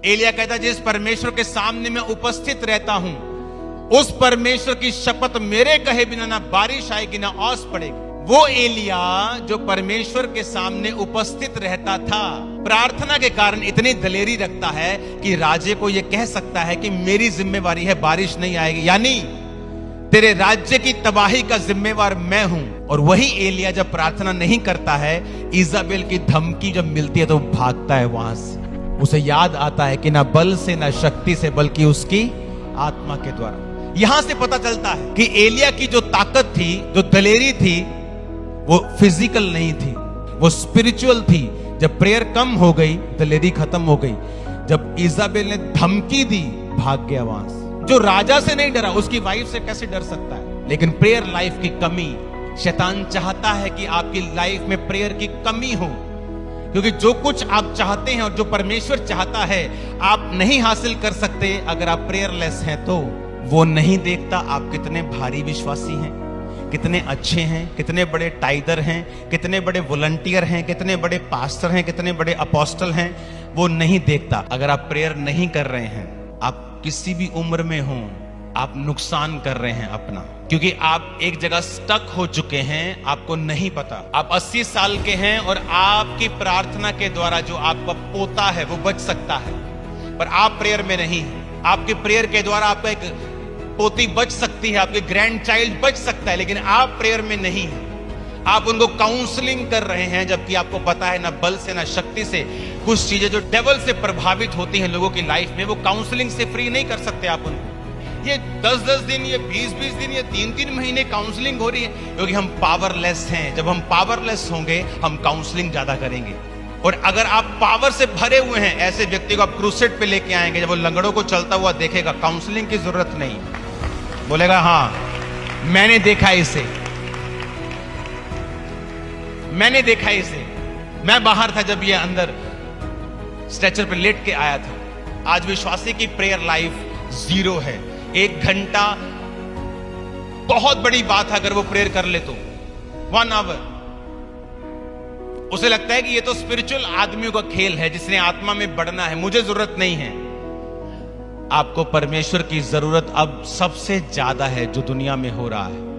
एलिया कहता जिस परमेश्वर के सामने मैं उपस्थित रहता हूं, उस परमेश्वर की शपथ मेरे कहे बिना ना बारिश आएगी ना ओस पड़ेगी। वो एलिया जो परमेश्वर के सामने उपस्थित रहता था, प्रार्थना के कारण इतनी दलेरी रखता है कि राजे को यह कह सकता है कि मेरी जिम्मेवारी है, बारिश नहीं आएगी, यानी तेरे राज्य की तबाही का जिम्मेवार मैं हूं। और वही एलिया जब प्रार्थना नहीं करता है, इजाबेल की धमकी जब मिलती है तो भागता है वहां से। उसे याद आता है कि ना बल से ना शक्ति से, बल्कि उसकी आत्मा के द्वारा। यहां से पता चलता है कि एलिया की जो ताकत थी, जो दलेरी थी, वो फिजिकल नहीं थी, वो स्पिरिचुअल थी। जब प्रेयर कम हो गई, दलेरी खत्म हो गई। जब इजाबेल ने धमकी दी, भाग गया वहां से। जो राजा से नहीं डरा, उसकी वाइफ से कैसे डर सकता है? लेकिन प्रेयर लाइफ की कमी, शैतान चाहता है कि आपकी लाइफ में प्रेयर की कमी हो, क्योंकि जो कुछ आप चाहते हैं और जो परमेश्वर चाहता है आप नहीं हासिल कर सकते अगर आप प्रेयरलेस हैं। तो वो नहीं देखता आप कितने भारी विश्वासी हैं, कितने अच्छे हैं, कितने बड़े टाइदर हैं, कितने बड़े वॉलंटियर हैं, कितने बड़े पास्टर हैं, कितने बड़े अपोस्टल हैं। वो नहीं देखता। अगर आप प्रेयर नहीं कर रहे हैं, आप किसी भी उम्र में हो, आप नुकसान कर रहे हैं अपना, क्योंकि आप एक जगह स्टक हो चुके हैं, आपको नहीं पता। आप 80 साल के हैं और आपकी प्रार्थना के द्वारा जो आपका पोता है वो बच सकता है, पर आप प्रेयर में नहीं है। आपके प्रेयर के द्वारा आपका एक पोती बच सकती है, आपके ग्रैंड चाइल्ड बच सकता है, लेकिन आप प्रेयर में नहीं है। आप उनको काउंसलिंग कर रहे हैं, जबकि आपको पता है ना बल से ना शक्ति से कुछ चीजें जो डेविल से प्रभावित होती हैं लोगों की लाइफ में, वो काउंसलिंग से फ्री नहीं कर सकते आप उनको। ये 10-10 दिन, ये 20-20 दिन, ये 3-3 महीने काउंसलिंग हो रही है, क्योंकि हम पावरलेस हैं। जब हम पावरलेस होंगे, हम काउंसलिंग ज्यादा करेंगे। और अगर आप पावर से भरे हुए हैं, ऐसे व्यक्ति को आप क्रूसेड पे लेके आएंगे, जब वो लंगड़ों को चलता हुआ देखेगा, काउंसलिंग की जरूरत नहीं, बोलेगा हाँ मैंने देखा इसे, मैंने देखा इसे। मैं बाहर था जब ये अंदर स्ट्रेचर पे लेट के आया था। आज विश्वासी की प्रेयर लाइफ 0 है। 1 घंटा बहुत बड़ी बात है अगर वो प्रेयर कर ले तो 1 आवर। उसे लगता है कि ये तो स्पिरिचुअल आदमियों का खेल है, जिसने आत्मा में बढ़ना है, मुझे जरूरत नहीं है। आपको परमेश्वर की जरूरत अब सबसे ज्यादा है जो दुनिया में हो रहा है।